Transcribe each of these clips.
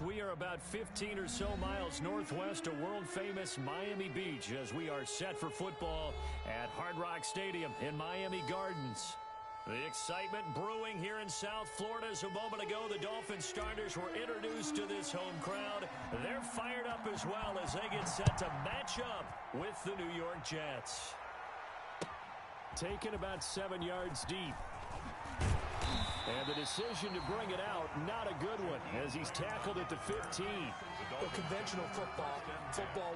We are about 15 or so miles northwest of world-famous Miami Beach as we are set for football at Hard Rock Stadium in Miami Gardens. The excitement brewing here in South Florida as a moment ago the Dolphins starters were introduced to this home crowd. They're fired up as well as they get set to match up with the New York Jets. Taken about 7 yards deep. And the decision to bring it out, not a good one, as he's tackled at the 15. Well, conventional football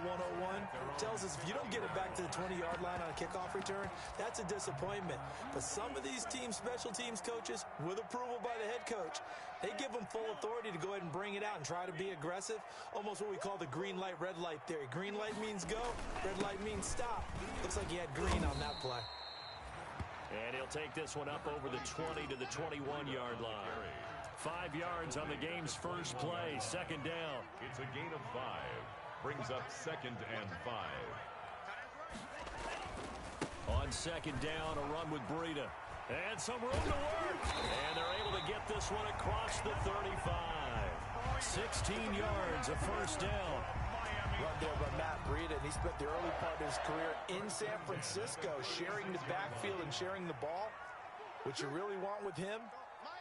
101, tells us if you don't get it back to the 20-yard line on a kickoff return, that's a disappointment. But some of these special teams coaches, with approval by the head coach, they give them full authority to go ahead and bring it out and try to be aggressive, almost what we call the green light, red light theory. Green light means go, red light means stop. Looks like he had green on that play. And he'll take this one up over the 20 to the 21-yard line. 5 yards on the game's first play, second down. It's a gain of 5. Brings up 2nd and 5. On second down, a run with Breida. And some room to work. And they're able to get this one across the 35. 16 yards, a first down. Run there by Matt Breida, and he spent the early part of his career in San Francisco sharing the backfield and sharing the ball. What you really want with him,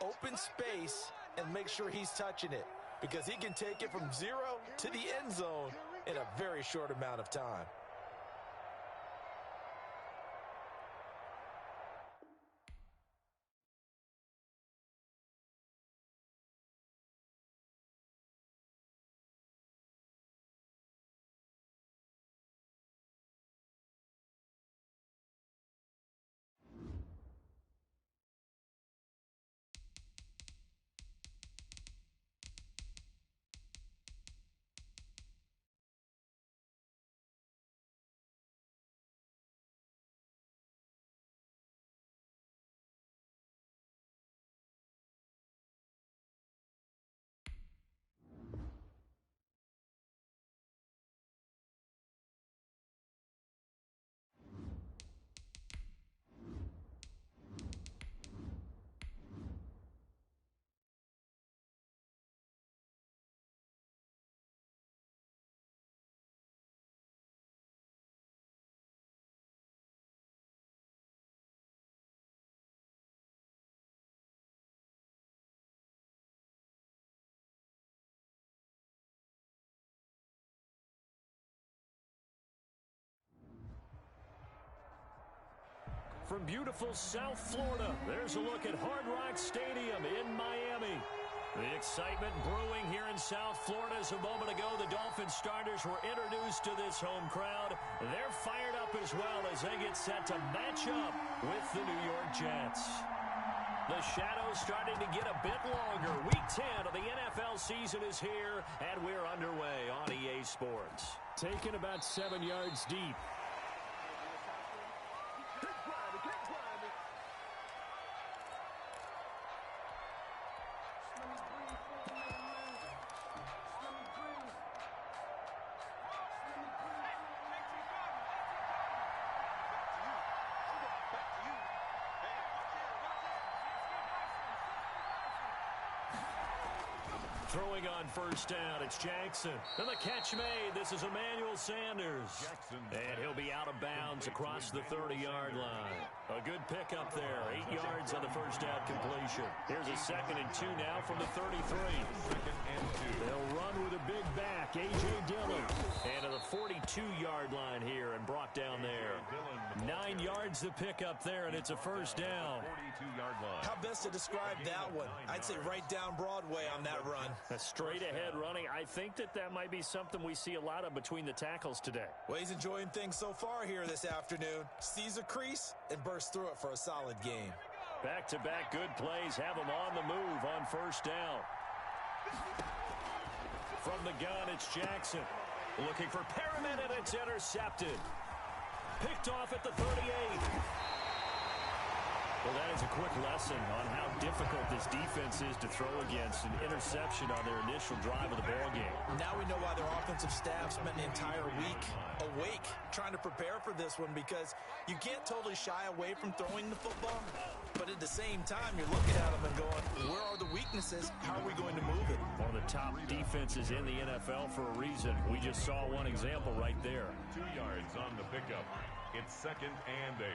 open space and make sure he's touching it, because he can take it from 0 to the end zone in a very short amount of time. From beautiful South Florida, there's a look at Hard Rock Stadium in Miami. The excitement brewing here in South Florida as a moment ago the Dolphins starters were introduced to this home crowd. They're fired up as well as they get set to match up with the New York Jets. The shadows starting to get a bit longer. Week 10 of the NFL season is here, and we're underway on EA Sports. Taken about 7 yards deep. Throwing on first down, it's Jackson. And the catch made. This is Emmanuel Sanders. And he'll be out of bounds across the 30-yard line. A good pickup there. 8 yards on the first down completion. Here's a 2nd and 2 now from the 33. 2nd and 2. They'll run with a big back, A.J. Dillon. And to the 42-yard line here and brought down there. 9 yards the pickup there, and it's a first down. 42-yard line. How best to describe that one? I'd say right down Broadway on that run. A straight-ahead running. I think that might be something we see a lot of between the tackles today. Well, he's enjoying things so far here this afternoon. Sees a crease and bursts through it for a solid game. Back-to-back good plays have him on the move on first down. From the gun, it's Jackson. Looking for Perriman, and it's intercepted. Picked off at the 38. Well, that is a quick lesson on how difficult this defense is to throw against. An interception on their initial drive of the ballgame. Now we know why their offensive staff spent the entire week awake trying to prepare for this one, because you can't totally shy away from throwing the football, but at the same time, you're looking at them and going, where are the weaknesses? How are we going to move it? Well, One of the top defenses in the NFL for a reason. We just saw one example right there. 2 yards on the pickup. It's 2nd and 8.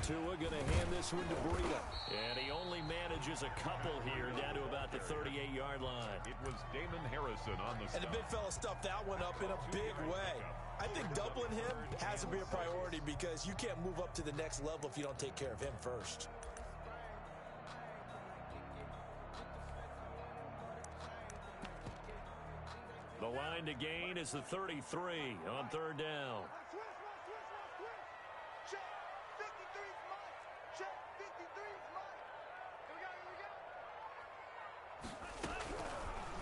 Tua going to hand this one to Breida. And he only manages a couple here down to about the 38-yard line. It was Damon Harrison on the stop. And the big fella stuffed that one up in a big way. I think doubling him has to be a priority because you can't move up to the next level if you don't take care of him first. The line to gain is the 33 on 3rd down.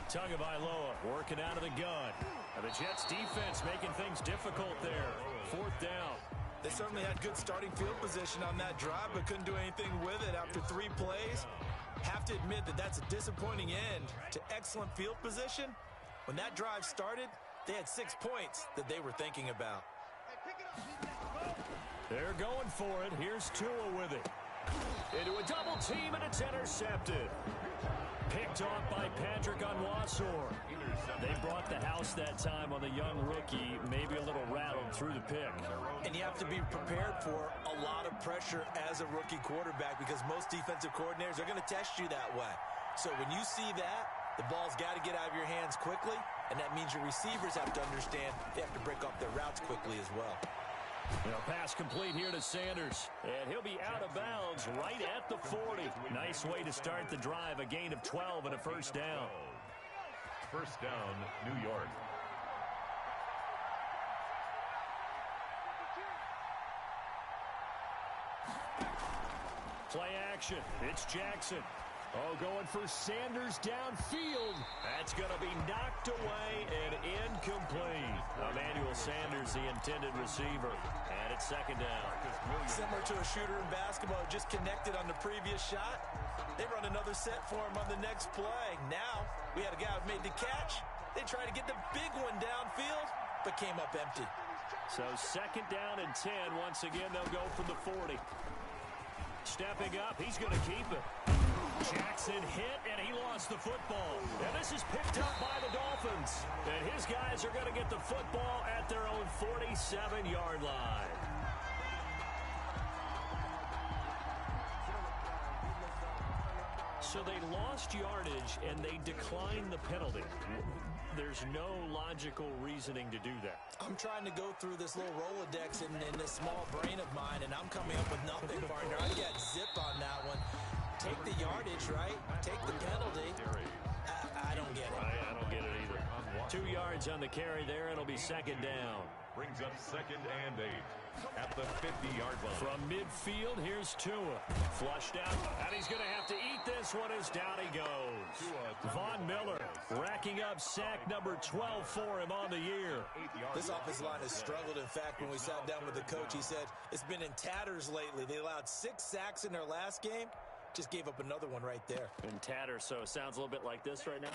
Tagovailoa working out of the gun. And the Jets defense making things difficult there. 4th down. They certainly had good starting field position on that drive, but couldn't do anything with it after 3 plays. Have to admit that that's a disappointing end to excellent field position. When that drive started, they had 6 points that they were thinking about. They're going for it. Here's Tua with it. Into a double team, and it's intercepted. Picked off by Patrick Onwuasor. They brought the house that time on the young rookie, maybe a little rattled through the pick. And you have to be prepared for a lot of pressure as a rookie quarterback because most defensive coordinators are going to test you that way. So when you see that, the ball's got to get out of your hands quickly, and that means your receivers have to understand they have to break off their routes quickly as well. Pass complete here to Sanders, and he'll be out of bounds right at the 40. Nice way to start the drive, a gain of 12 and a 1st down. 1st down, New York. Play action. It's Jackson. Oh, going for Sanders downfield. That's going to be knocked away and incomplete. Emmanuel Sanders, the intended receiver. And it's 2nd down. Similar to a shooter in basketball, just connected on the previous shot. They run another set for him on the next play. Now, we had a guy who made the catch. They tried to get the big one downfield, but came up empty. So 2nd down and 10. Once again, they'll go from the 40. Stepping up, he's going to keep it. Jackson hit, and he lost the football. And this is picked up by the Dolphins. And his guys are going to get the football at their own 47-yard line. So they lost yardage, and they declined the penalty. There's no logical reasoning to do that. I'm trying to go through this little Rolodex in this small brain of mine, and I'm coming up with nothing, partner. I got zip on that one. Take the yardage, right? Take the penalty. I don't get it. I don't get it either. 2 yards on the carry there. It'll be 2nd down. Brings up 2nd and 8 at the 50-yard line. From midfield, here's Tua. Flushed out, and he's going to have to eat this one as down he goes. Von Miller racking up sack number 12 for him on the year. This offensive line has struggled. In fact, when we sat down with the coach, he said it's been in tatters lately. They allowed 6 sacks in their last game. Just gave up another one right there. In tatters, so it sounds a little bit like this right now.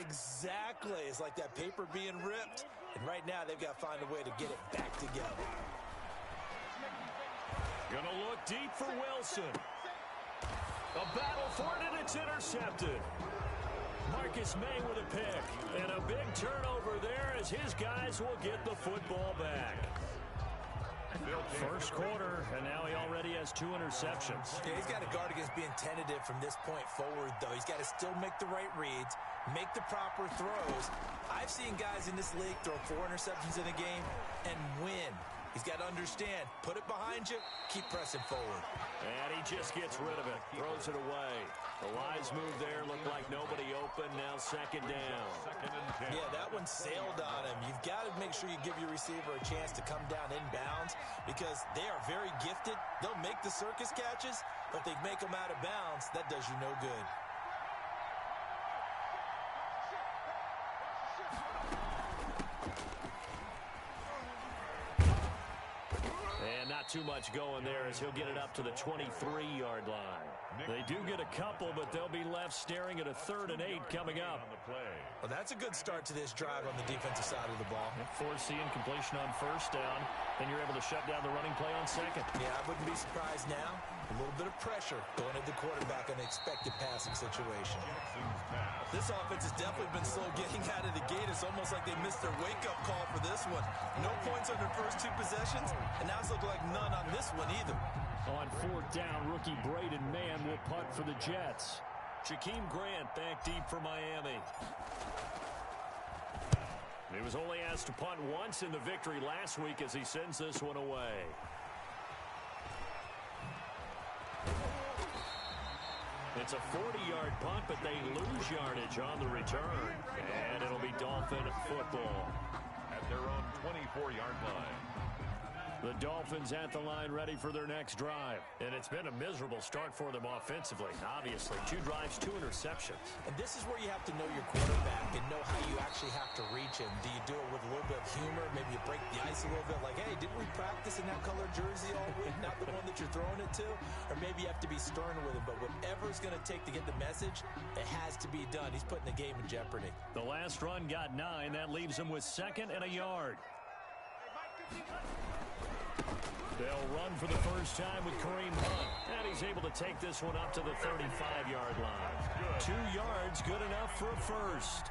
Exactly. It's like that paper being ripped. And right now, they've got to find a way to get it back together. Gonna look deep for Wilson. A battle for it, and it's intercepted. Marcus May with a pick. And a big turnover there as his guys will get the football back. First quarter, and now he already has 2 interceptions. Yeah, he's got to guard against being tentative from this point forward, though. He's got to still make the right reads, make the proper throws. I've seen guys in this league throw 4 interceptions in a game and win. He's got to understand, put it behind you, keep pressing forward. And he just gets rid of it, throws it away. The Lions move there, look like nobody open, now 2nd down. Yeah, that one sailed on him. You've got to make sure you give your receiver a chance to come down inbounds because they are very gifted. They'll make the circus catches, but if they make them out of bounds, that does you no good. Not too much going there as he'll get it up to the 23-yard line. They do get a couple, but they'll be left staring at a 3rd and 8 coming up. Well, that's a good start to this drive on the defensive side of the ball. Force the incompletion on 1st down, then you're able to shut down the running play on 2nd. Yeah, I wouldn't be surprised now. A little bit of pressure going at the quarterback on an expected passing situation. This offense has definitely been slow getting out of the gate. It's almost like they missed their wake-up call for this one. No points on their first 2 possessions, and now it's looking like none on this one either. On 4th down, rookie Braden Mann will punt for the Jets. Jakeem Grant back deep for Miami. He was only asked to punt once in the victory last week as he sends this one away. It's a 40-yard punt, but they lose yardage on the return. And it'll be Dolphin football. At their own 24-yard line. The Dolphins at the line ready for their next drive. And it's been a miserable start for them offensively. Obviously, 2 drives, 2 interceptions. And this is where you have to know your quarterback and know how you actually have to reach him. Do you do it with a little bit of humor? Maybe you break the ice a little bit like, hey, didn't we practice in that color jersey all week? Not the one that you're throwing it to? Or maybe you have to be stern with him. But whatever it's going to take to get the message, it has to be done. He's putting the game in jeopardy. The last run got 9. That leaves him with 2nd and a yard. They'll run for the first time with Kareem Hunt. And he's able to take this one up to the 35-yard line. 2 yards, good enough for a first.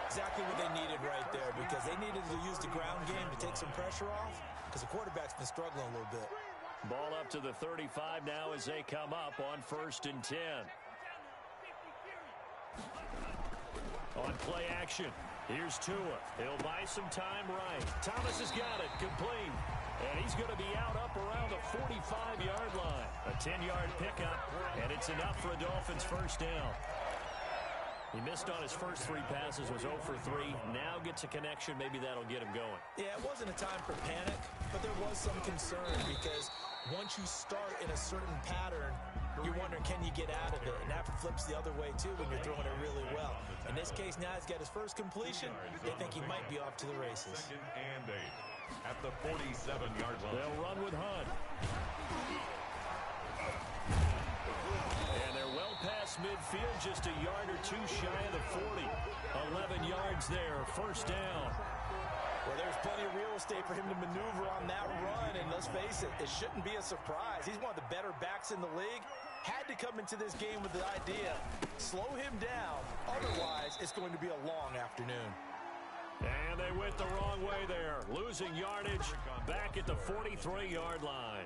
Exactly what they needed right there, because they needed to use the ground game to take some pressure off, because the quarterback's been struggling a little bit. Ball up to the 35 now as they come up on 1st and 10. On play action, here's Tua. He'll buy some time right. Thomas has got it, complete. And he's going to be out up around the 45-yard line. A 10-yard pickup, and it's enough for a Dolphins first down. He missed on his first 3 passes, was 0 for 3. Now gets a connection. Maybe that'll get him going. Yeah, it wasn't a time for panic, but there was some concern because once you start in a certain pattern, you're wondering, can you get out of it? And that flips the other way, too, when you're throwing it really well. In this case, now he's got his first completion. They think he might be off to the races. 2nd and 8 at the 47-yard line. They'll run with Hunt. And they're well past midfield, just a yard or 2 shy of the 40. 11 yards there, first down. Well, there's plenty of real estate for him to maneuver on that run, and let's face it, it shouldn't be a surprise. He's one of the better backs in the league. Had to come into this game with the idea, slow him down, otherwise it's going to be a long afternoon. And they went the wrong way there, losing yardage back at the 43-yard line.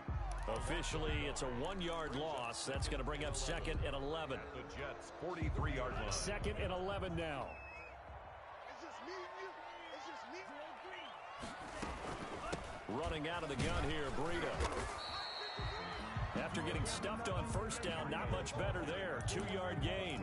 Officially, it's a 1-yard loss. That's going to bring up 2nd and 11. The Jets' 43-yard line. 2nd and 11 now. Running out of the gun here, Breida. After getting stuffed on first down, not much better there. 2-yard gain.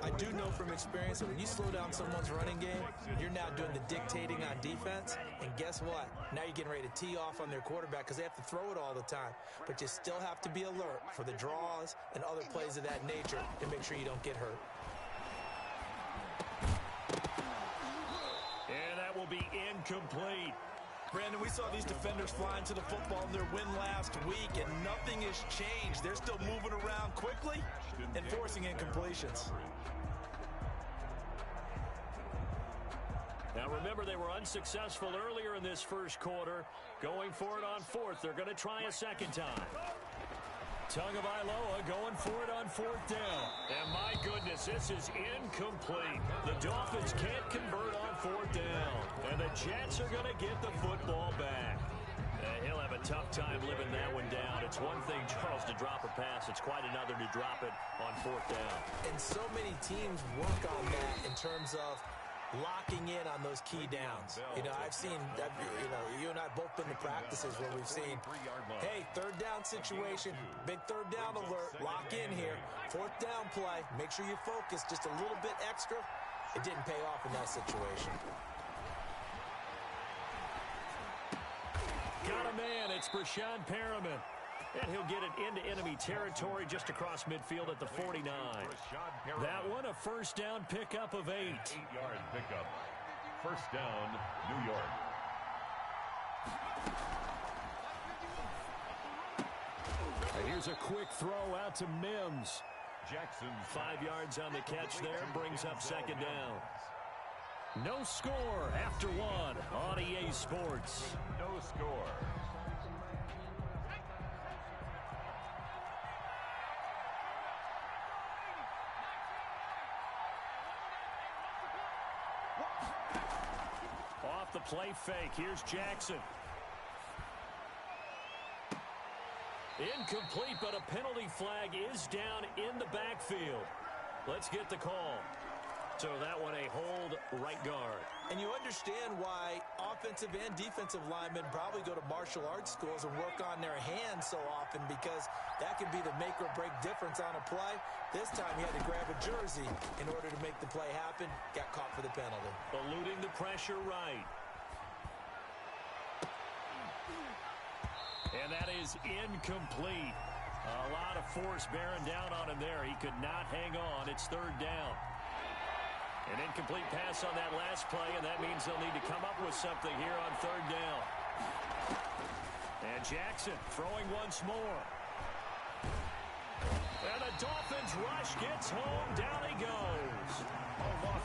I do know from experience that when you slow down someone's running game, you're now doing the dictating on defense. And guess what? Now you're getting ready to tee off on their quarterback because they have to throw it all the time. But you still have to be alert for the draws and other plays of that nature to make sure you don't get hurt. And that will be incomplete. Brandon, we saw these defenders flying to the football in their win last week, and nothing has changed. They're still moving around quickly and forcing incompletions. Now remember, they were unsuccessful earlier in this first quarter. Going for it on 4th. They're going to try a second time. Tagovailoa going for it on 4th down. And my goodness, this is incomplete. The Dolphins can't convert on 4th down. And the Jets are going to get the football back. He'll have a tough time living that one down. It's one thing, Charles, to drop a pass. It's quite another to drop it on 4th down. And so many teams work on that in terms of locking in on those key downs. You know, I've seen, you and I both been to practices where we've seen, hey, 3rd down situation, big 3rd down alert, lock in here, 4th down play, make sure you focus just a little bit extra. It didn't pay off in that situation. Got a man, it's Brashad Perriman. And he'll get it into enemy territory just across midfield at the 49. That one, a first down pickup of 8. 8-yard pickup. First down, New York. And here's a quick throw out to Mims. Jackson. 5 yards on the catch there, brings up second down. No score after one on EA Sports. No score. Off the play fake, here's Jackson. Incomplete, but a penalty flag is down in the backfield. Let's get the call. So that one a hold right guard. And you understand why offensive and defensive linemen probably go to martial arts schools and work on their hands so often, because that can be the make or break difference on a play. This time he had to grab a jersey in order to make the play happen. Got caught for the penalty. Eluding the pressure right. And that is incomplete. A lot of force bearing down on him there. He could not hang on. It's third down. An incomplete pass on that last play, and that means they'll need to come up with something here on third down. And Jackson throwing once more. And the Dolphins rush gets home. Down he goes.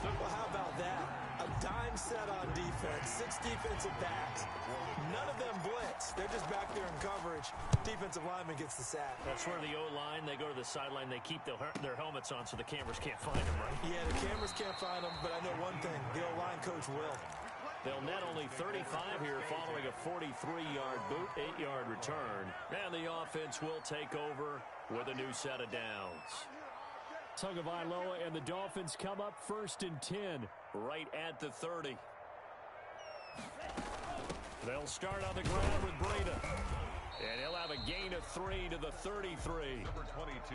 Well, how about that? A dime set on defense. 6 defensive backs. None of them blitz. They're just back there in coverage. Defensive lineman gets the sack. That's where the O-line, they go to the sideline, they keep their helmets on so the cameras can't find them, right? Yeah, the cameras can't find them, but I know one thing. The O-line coach will. They'll net only 35 here following a 43-yard boot, 8-yard return. And the offense will take over with a new set of downs. Tagovailoa and the Dolphins come up 1st and 10 right at the 30. They'll start on the ground with Breida. And he'll have a gain of 3 to the 33. Number 22,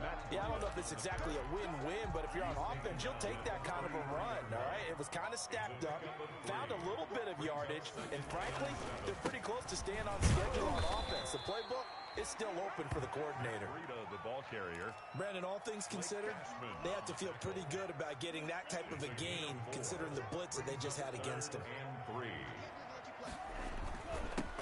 Matt. Yeah, I don't know if it's exactly a win-win, but if you're on offense, you'll take that kind of a run, all right? It was kind of stacked up, found a little bit of yardage, and frankly, they're pretty close to staying on schedule on offense. The playbook is still open for the coordinator. Breida, the ball carrier. Brandon, all things considered, they have to feel pretty good about getting that type of a gain, considering the blitz that they just had against them. And 3.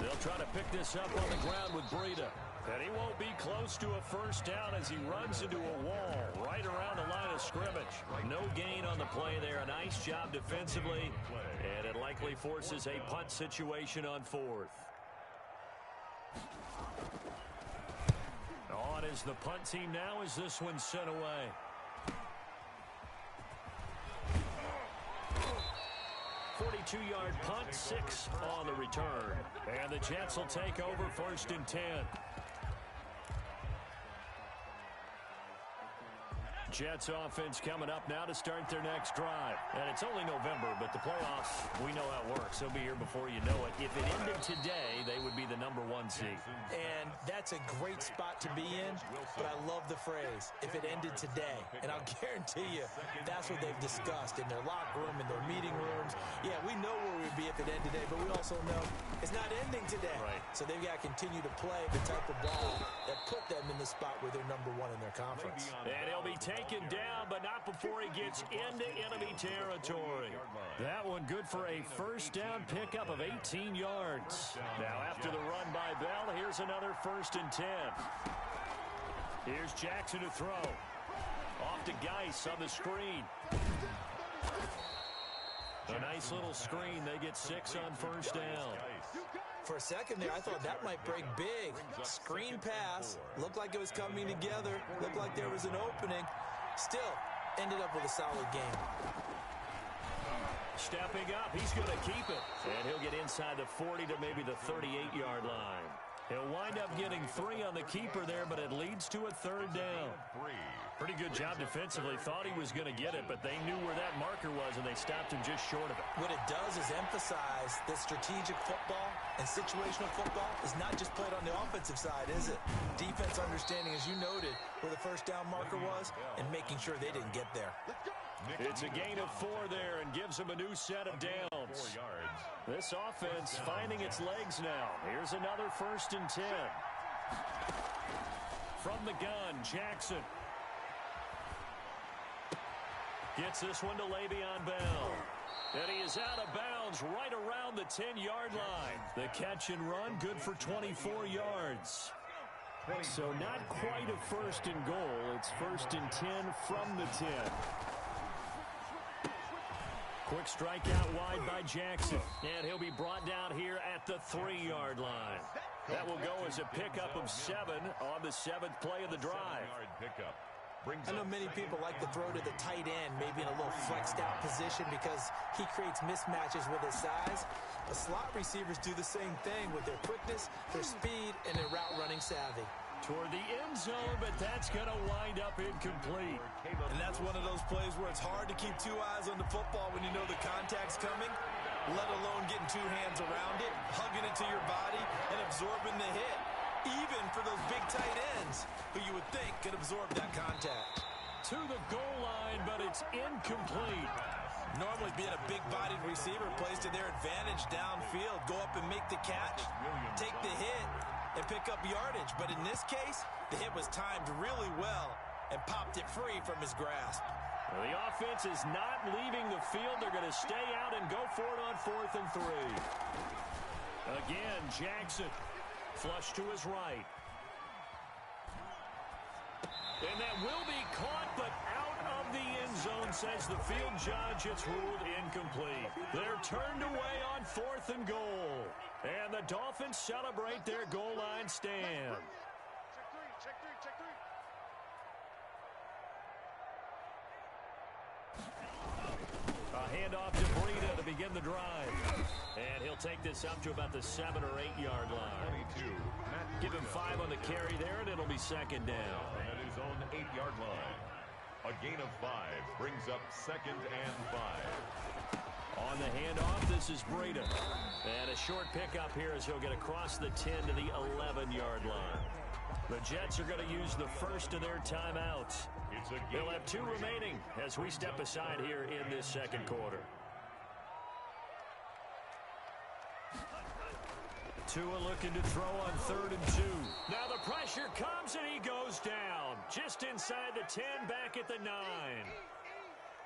They'll try to pick this up on the ground with Breida. And he won't be close to a first down as he runs into a wall right around the line of scrimmage. No gain on the play there. A nice job defensively. And it likely forces a punt situation on 4th. On is the punt team now as this one's sent away. Two-yard punt, 6 on the return. And the Jets will take over 1st and 10. Jets offense coming up now to start their next drive. And it's only November, but the playoffs, we know how it works. They'll be here before you know it. If it ended today, they would be the number 1 seed. And that's a great spot to be in, but I love the phrase, if it ended today. And I'll guarantee you, that's what they've discussed in their locker room, in their meeting rooms. Yeah, we know where we'd be if it ended today, but we also know it's not ending today. Right. So they've got to continue to play the type of ball that put them in the spot where they're number 1 in their conference. And he'll be taken down, but not before he gets into enemy territory. That one good for a first down pickup of 18 yards. Now after the run by Bell, here's another 1st and 10. Here's Jackson to throw. Off to Geis on the screen. A nice little screen. They get 6 on first down. For a second there, I thought that might break big. Screen pass. Looked like it was coming together. Looked like there was an opening. Still, ended up with a solid game. Stepping up, he's going to keep it. And he'll get inside the 40 to maybe the 38-yard line. He'll wind up getting 3 on the keeper there, but it leads to a 3rd down. Pretty good job defensively. Thought he was going to get it, but they knew where that marker was, and they stopped him just short of it. What it does is emphasize that strategic football and situational football is not just played on the offensive side, is it? Defense understanding, as you noted, where the first down marker was and making sure they didn't get there. It's a gain of 4 there and gives them a new set of downs. 4 yards. This offense finding its legs now. Here's another 1st and 10. From the gun, Jackson. Gets this one to Le'Veon Bell. And he is out of bounds right around the 10-yard line. The catch and run, good for 24 yards. So not quite a first and goal. It's first and 10 from the 10. Quick strikeout wide by Jackson. And he'll be brought down here at the 3-yard line. That will go as a pickup of 7 on the 7th play of the drive. I know many people like to throw to the tight end, maybe in a little flexed out position because he creates mismatches with his size. The slot receivers do the same thing with their quickness, their speed, and their route running savvy. Toward the end zone, but that's going to wind up incomplete. And that's one of those plays where it's hard to keep 2 eyes on the football when you know the contact's coming, let alone getting 2 hands around it, hugging it to your body, and absorbing the hit. Even for those big tight ends who you would think could absorb that contact. To the goal line, but it's incomplete. Normally being a big-bodied receiver plays to their advantage downfield. Go up and make the catch, take the hit, and pick up yardage. But in this case, the hit was timed really well and popped it free from his grasp. Well, the offense is not leaving the field. They're going to stay out and go for it on 4th and 3. Again, Jackson. Flush to his right. And that will be caught, but out of the end zone, says the field judge. It's ruled incomplete. They're turned away on 4th and goal. And the Dolphins celebrate their goal line stand. A handoff to Breida to begin the drive. And he'll take this up to about the 7 or 8 yard line. Give him 5 on the carry there, and it'll be second down. At his own 8-yard line. A gain of 5 brings up 2nd and 5. On the handoff, this is Breida. And a short pickup here as he'll get across the 10 to the 11-yard line. The Jets are going to use the first of their timeouts. They'll have 2 remaining as we step aside here in this second quarter. Tua looking to throw on 3rd and 2. Now the pressure comes and he goes down. Just inside the 10, back at the 9.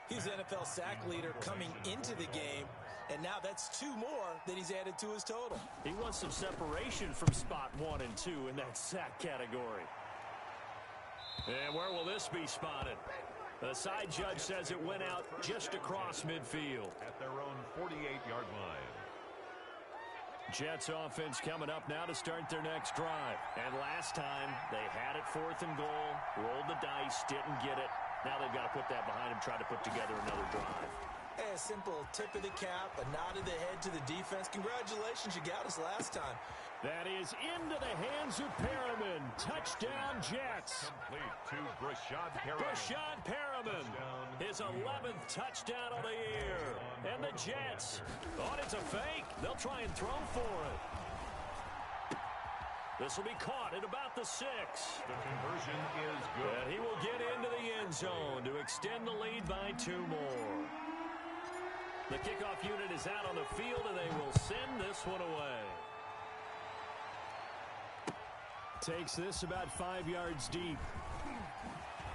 He's NFL sack leader coming into the game, and now that's 2 more that he's added to his total. He wants some separation from spot 1 and 2 in that sack category. And where will this be spotted? The side judge says it went out just across midfield. At their own 48-yard line. Jets offense coming up now to start their next drive. And last time, they had it 4th and goal, rolled the dice, didn't get it. Now they've got to put that behind them, try to put together another drive. A simple tip of the cap, a nod of the head to the defense. Congratulations, you got us last time. That is into the hands of Perriman. Touchdown, Jets. Complete to Brashad Perriman. Brashad Perriman, his 11th touchdown of the year. And the Jets, thought it's a fake. They'll try and throw for it. This will be caught at about the 6. The conversion is good. And he will get into the end zone to extend the lead by 2 more. The kickoff unit is out on the field, and they will send this one away. Takes this about 5 yards deep.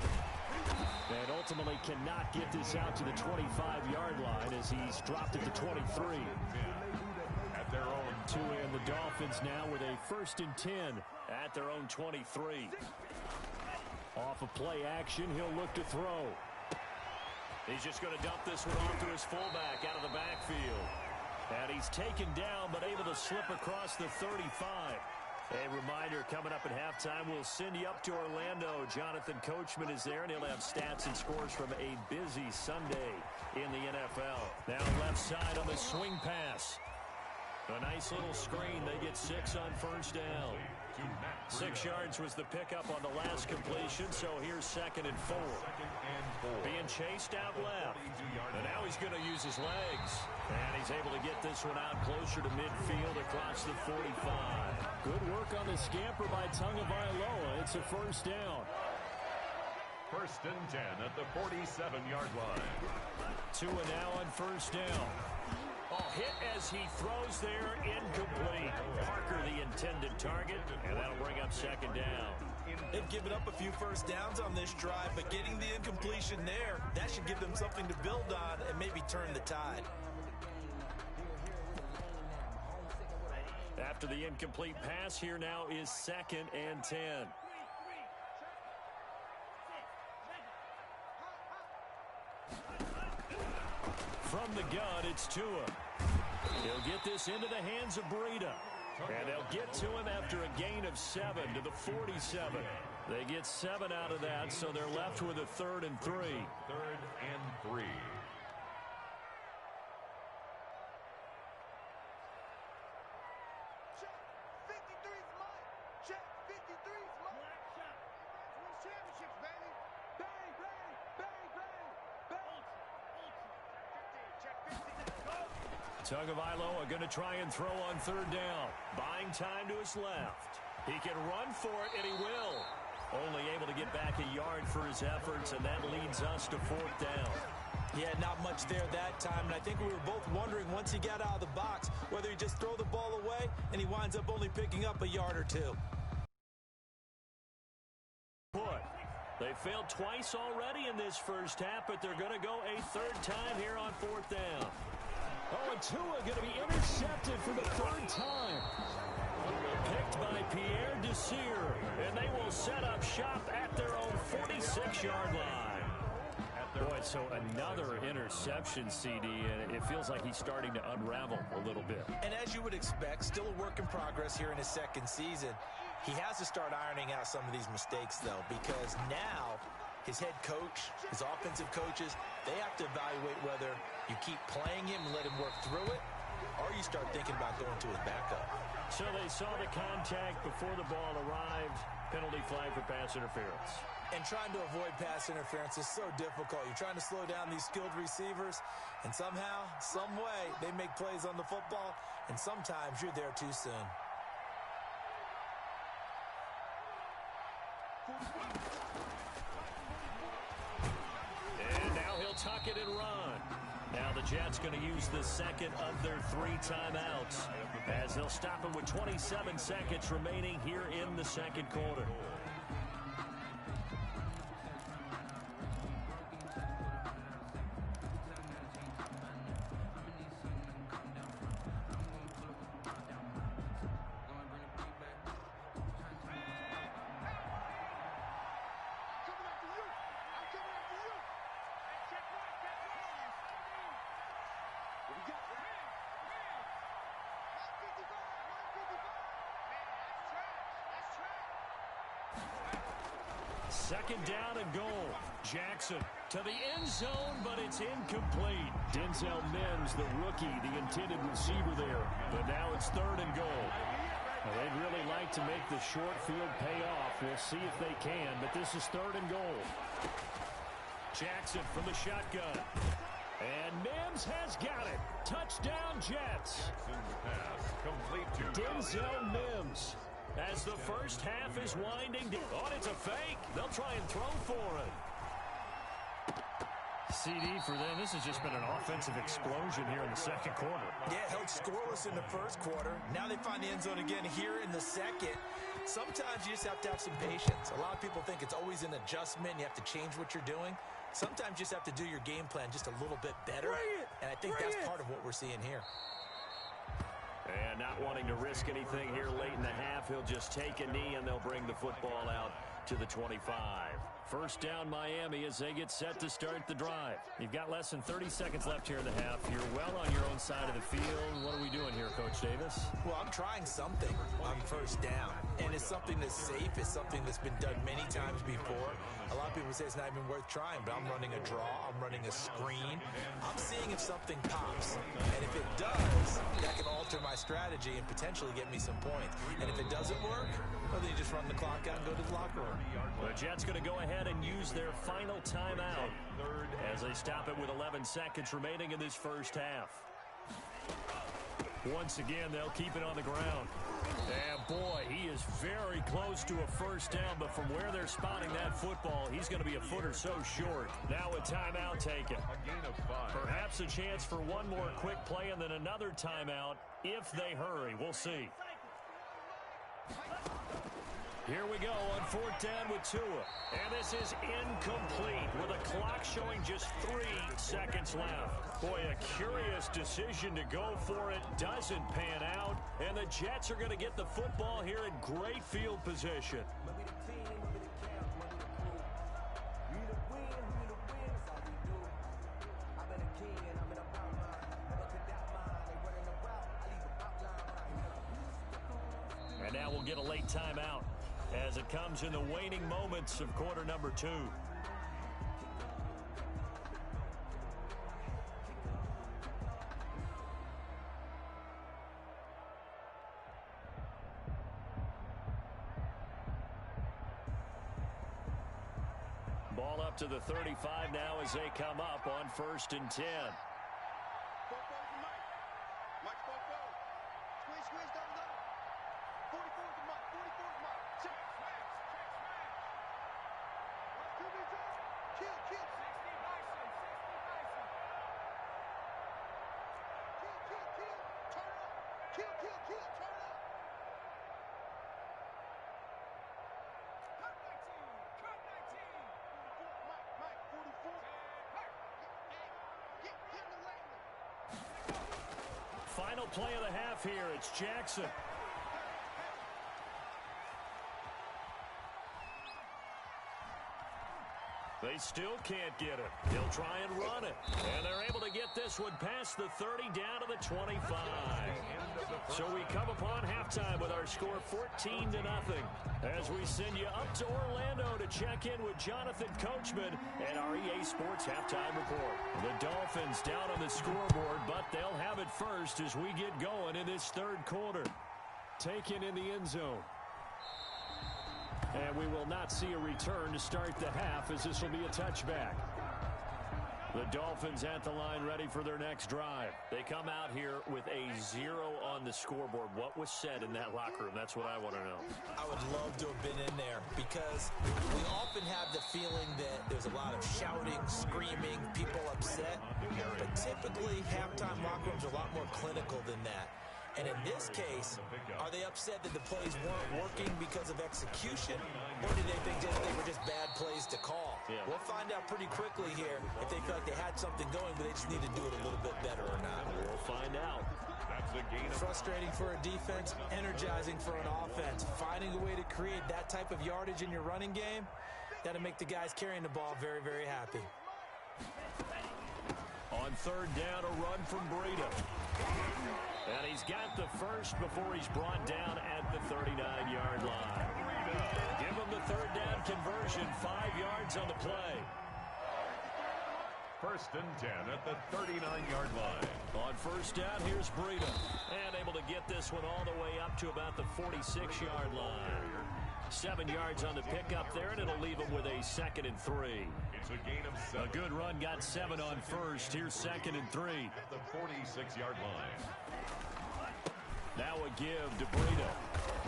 And ultimately cannot get this out to the 25-yard line as he's dropped at the 23. At their own Tua and the Dolphins now with a 1st and 10 at their own 23. Off of play action, he'll look to throw. He's just going to dump this one off to his fullback out of the backfield. And he's taken down but able to slip across the 35. A reminder, coming up at halftime, we'll send you up to Orlando. Jonathan Coachman is there, and he'll have stats and scores from a busy Sunday in the NFL. Now left side on the swing pass. A nice little screen. They get 6 on 1st down. 6 yards was the pickup on the last completion, so here's 2nd and 4. Being chased out left. And now he's going to use his legs. And he's able to get this one out closer to midfield across the 45. Good work on the scamper by Tagovailoa. It's a 1st down. 1st and 10 at the 47-yard line. Tua now on 1st down. Hit as he throws there, incomplete. Parker the intended target, and that'll bring up 2nd down. They've given up a few 1st downs on this drive, but getting the incompletion there, that should give them something to build on and maybe turn the tide. After the incomplete pass, here now is 2nd and 10. From the gun, it's Tua. He'll get this into the hands of Breida. And they'll get to him after a gain of 7 to the 47. They get 7 out of that, so they're left with a 3rd and 3. 3rd and 3. Tagovailoa going to try and throw on 3rd down. Buying time to his left. He can run for it, and he will. Only able to get back a yard for his efforts, and that leads us to 4th down. Yeah, not much there that time, and I think we were both wondering once he got out of the box whether he just throw the ball away, and he winds up only picking up a yard or 2. They failed twice already in this first half, but they're going to go a 3rd time here on 4th down. Oh, and Tua going to be intercepted for the 3rd time. Picked by Pierre Desir, and they will set up shop at their own 46-yard line. Boy, so another interception, CD, and it feels like he's starting to unravel a little bit. And as you would expect, still a work in progress here in his 2nd season. He has to start ironing out some of these mistakes, though, because now his head coach, his offensive coaches, they have to evaluate whether you keep playing him and let him work through it, or you start thinking about going to his backup. So they saw the contact before the ball arrived. Penalty flag for pass interference. And trying to avoid pass interference is so difficult. You're trying to slow down these skilled receivers, and somehow, some way, they make plays on the football, and sometimes you're there too soon. And now he'll tuck it and run. Now the Jets going to use the 2nd of their 3 timeouts as they'll stop him with 27 seconds remaining here in the 2nd quarter. Second down and goal. Jackson to the end zone, but it's incomplete. Denzel Mims, the rookie, the intended receiver there. But now it's 3rd and goal. Well, they'd really like to make the short field pay off. We'll see if they can, but this is 3rd and goal. Jackson from the shotgun. And Mims has got it. Touchdown, Jets. Jackson's pass complete to Denzel Mims. As the first half is winding down. Oh, it's a fake. They'll try and throw for it. CD for them. This has just been an offensive explosion here in the 2nd quarter. Yeah, held scoreless in the 1st quarter. Now they find the end zone again here in the 2nd. Sometimes you just have to have some patience. A lot of people think it's always an adjustment. You have to change what you're doing. Sometimes you just have to do your game plan just a little bit better. And I think that's part of what we're seeing here. And not wanting to risk anything here late in the half, he'll just take a knee and they'll bring the football out to the 25. First down Miami as they get set to start the drive. You've got less than 30 seconds left here in the half. You're well on your own side of the field. What are we doing here, Coach Davis? Well, I'm trying something on 1st down. And it's something that's safe. It's something that's been done many times before. A lot of people say it's not even worth trying, but I'm running a draw. I'm running a screen. I'm seeing if something pops. And if it does, that can alter my strategy and potentially get me some points. And if it doesn't work, well, then you just run the clock out and go to the locker room. The Jets going to go ahead and use their final timeout as they stop it with 11 seconds remaining in this first half. Once again, they'll keep it on the ground. And boy, he is very close to a first down, but from where they're spotting that football, he's going to be a foot or so short. Now a timeout taken. A gain of 5. Perhaps a chance for one more quick play and then another timeout if they hurry. We'll see. Here we go on 4th down with Tua. And this is incomplete with a clock showing just 3 seconds left. Boy, a curious decision to go for it. Doesn't pan out. And the Jets are going to get the football here in great field position. And now we'll get a late timeout as it comes in the waning moments of quarter number 2. Ball up to the 35 now as they come up on 1st and 10. Final play of the half here. It's Jackson. They still can't get it. They'll try and run it. And they're able to get this one past the 30 down to the 25. So we come upon halftime with our score 14-0 as we send you up to Orlando to check in with Jonathan Coachman and our EA Sports Halftime Report. The Dolphins down on the scoreboard, but they'll have it first as we get going in this 3rd quarter. Taken in the end zone. And we will not see a return to start the half as this will be a touchback. The Dolphins at the line ready for their next drive. They come out here with a 0 on the scoreboard. What was said in that locker room? That's what I want to know. I would love to have been in there because we often have the feeling that there's a lot of shouting, screaming, people upset. But typically, halftime locker rooms are a lot more clinical than that. And in this case, are they upset that the plays weren't working because of execution? Or do they think they were just bad plays to call? Yeah. We'll find out pretty quickly here if they feel like they had something going, but they just need to do it a little bit better or not. We'll find out. That's a gain. Frustrating for a defense, energizing for an offense. Finding a way to create that type of yardage in your running game, that'll make the guys carrying the ball very, very happy. On 3rd down, a run from Breida. And he's got the first before he's brought down at the 39-yard line. Give him the 3rd down conversion, 5 yards on the play. 1st and 10 at the 39-yard line. On 1st down, here's Breida. And able to get this one all the way up to about the 46-yard line. 7 yards on the pickup there, and it'll leave him with a 2nd and 3. It's a gain of 7. A good run, got 7 on 1st. Here's 2nd and 3. At the 46-yard line. Now a give to Breida.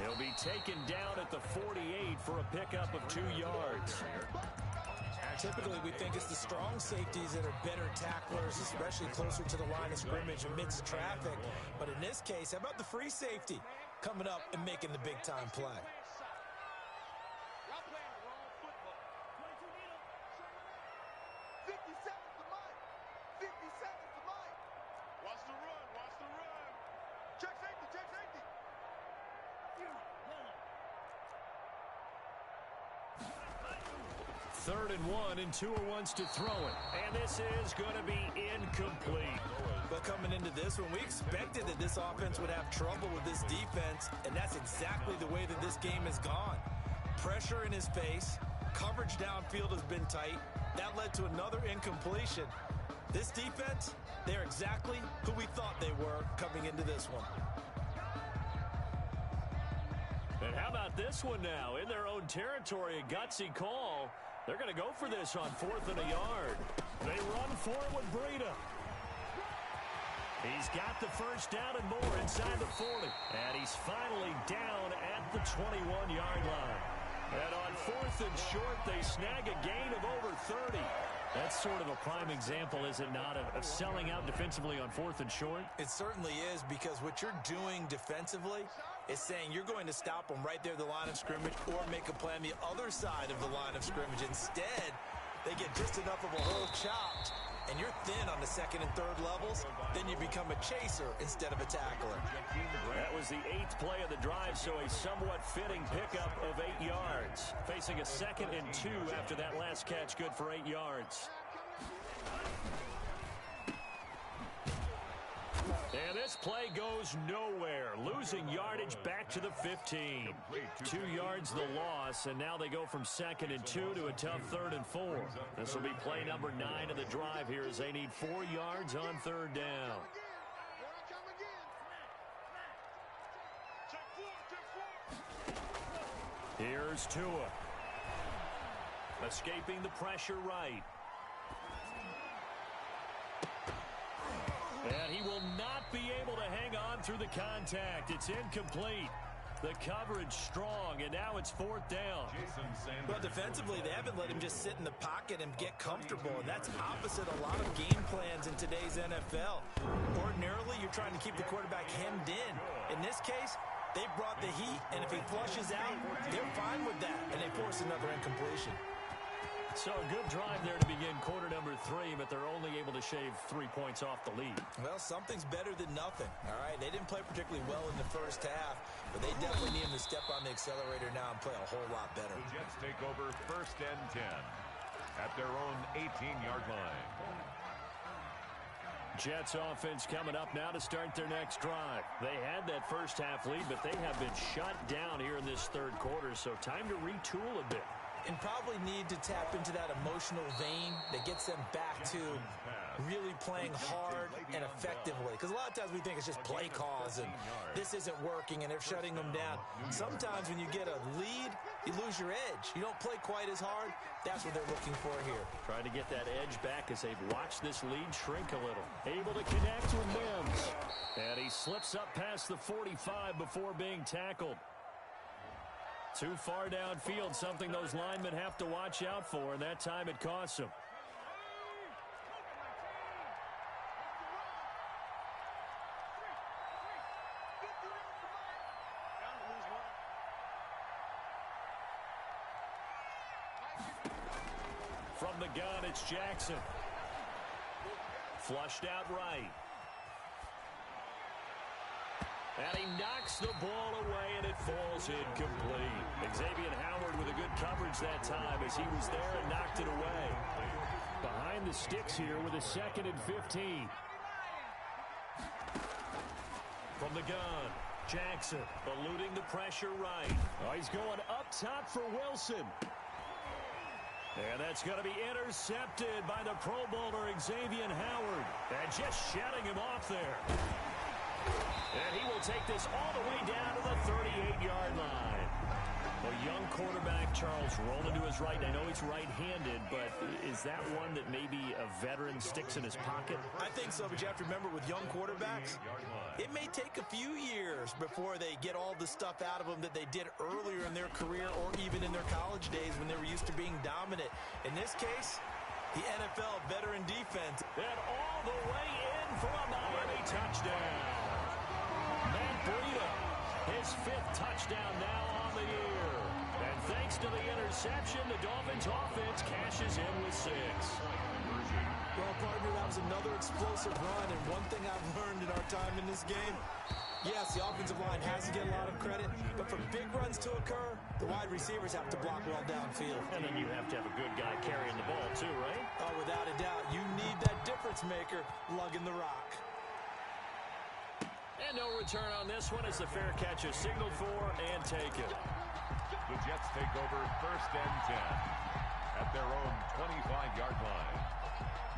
He'll be taken down at the 48 for a pickup of 2 yards. Typically, we think it's the strong safeties that are better tacklers, especially closer to the line of scrimmage amidst traffic. But in this case, how about the free safety coming up and making the big-time play? Third and 1, and Tua wants to throw it. And this is going to be incomplete. But coming into this one, we expected that this offense would have trouble with this defense, and that's exactly the way that this game has gone. Pressure in his face, coverage downfield has been tight. That led to another incompletion. This defense, they're exactly who we thought they were coming into this one. And how about this one now? In their own territory, a gutsy call. They're going to go for this on 4th and a yard. They run for it with Breida. He's got the first down and more inside the 40. And he's finally down at the 21-yard line. And on 4th and short, they snag a gain of over 30. That's sort of a prime example, is it not, of selling out defensively on 4th and short? It certainly is, because what you're doing defensively It's saying you're going to stop them right there at the line of scrimmage or make a play on the other side of the line of scrimmage. Instead, they get just enough of a hole chopped, and you're thin on the second and third levels, then you become a chaser instead of a tackler. That was the 8th play of the drive, so a somewhat fitting pickup of 8 yards. Facing a 2nd and 2 after that last catch, good for 8 yards. And this play goes nowhere. Losing yardage back to the 15. 2 yards the loss, and now they go from 2nd and 2 to a tough 3rd and 4. This will be play number 9 of the drive here as they need 4 yards on 3rd down. Here's Tua. Escaping the pressure right. And he will not be able to hang on through the contact. It's incomplete. The coverage strong, and now it's 4th down. Well, defensively, they haven't let him just sit in the pocket and get comfortable, and that's opposite a lot of game plans in today's NFL. Ordinarily, you're trying to keep the quarterback hemmed in. In this case, they brought the heat, and if he flushes out, they're fine with that, and they force another incompletion. So a good drive there to begin quarter number 3, but they're only able to shave 3 points off the lead. Well, something's better than nothing, all right? They didn't play particularly well in the first half, but they definitely need him to step on the accelerator now and play a whole lot better. The Jets take over 1st and 10 at their own 18-yard line. Jets offense coming up now to start their next drive. They had that first half lead, but they have been shut down here in this 3rd quarter, so time to retool a bit. And probably need to tap into that emotional vein that gets them back to really playing hard and effectively. Because a lot of times we think it's just play calls and this isn't working and they're shutting them down. Sometimes when you get a lead, you lose your edge. You don't play quite as hard. That's what they're looking for here. Trying to get that edge back as they've watched this lead shrink a little. Able to connect with Mims. And he slips up past the 45 before being tackled. Too far downfield, something those linemen have to watch out for, and that time it costs them. From the gun, it's Jackson. Flushed out right. And he knocks the ball away, and it falls incomplete. Xavier Howard with a good coverage that time as he was there and knocked it away. Behind the sticks here with a 2nd and 15. From the gun, Jackson eluding the pressure right. Oh, he's going up top for Wilson. And that's going to be intercepted by the Pro Bowler Xavier Howard. And just shutting him off there. And he will take this all the way down to the 38-yard line. A young quarterback, Charles, rolling to his right. I know he's right-handed, but is that one that maybe a veteran sticks in his pocket? I think so, but you have to remember with young quarterbacks, it may take a few years before they get all the stuff out of them that they did earlier in their career or even in their college days when they were used to being dominant. In this case, the NFL veteran defense. And all the way in for a Miami touchdown. His 5th touchdown now on the year. And thanks to the interception, the Dolphins offense cashes in with 6. Well, partner, that was another explosive run. And one thing I've learned in our time in this game, yes, the offensive line has to get a lot of credit, but for big runs to occur, the wide receivers have to block well downfield. And then you have to have a good guy carrying the ball too, right? Oh, without a doubt. You need that difference maker lugging the rock. And no return on this one as the fair catch is signaled for and taken. The Jets take over 1st and 10 at their own 25-yard line.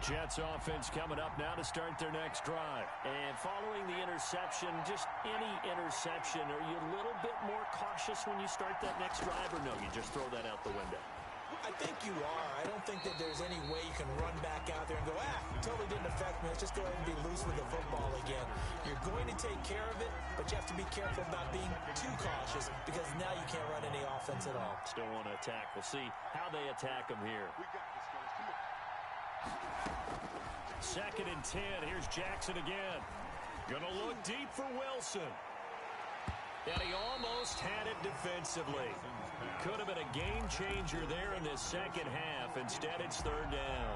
Jets offense coming up now to start their next drive. And following the interception, just any interception, are you a little bit more cautious when you start that next drive, or no, you just throw that out the window? I think you are. I don't think that there's any way you can run back out there and go, totally didn't affect me. Let's just go ahead and be loose with the football again. You're going to take care of it, but you have to be careful about being too cautious because now you can't run any offense at all. Still want to attack. We'll see how they attack them here. 2nd and 10. Here's Jackson again. Gonna look deep for Wilson. And he almost had it defensively. Could have been a game changer there in this second half. Instead, it's third down.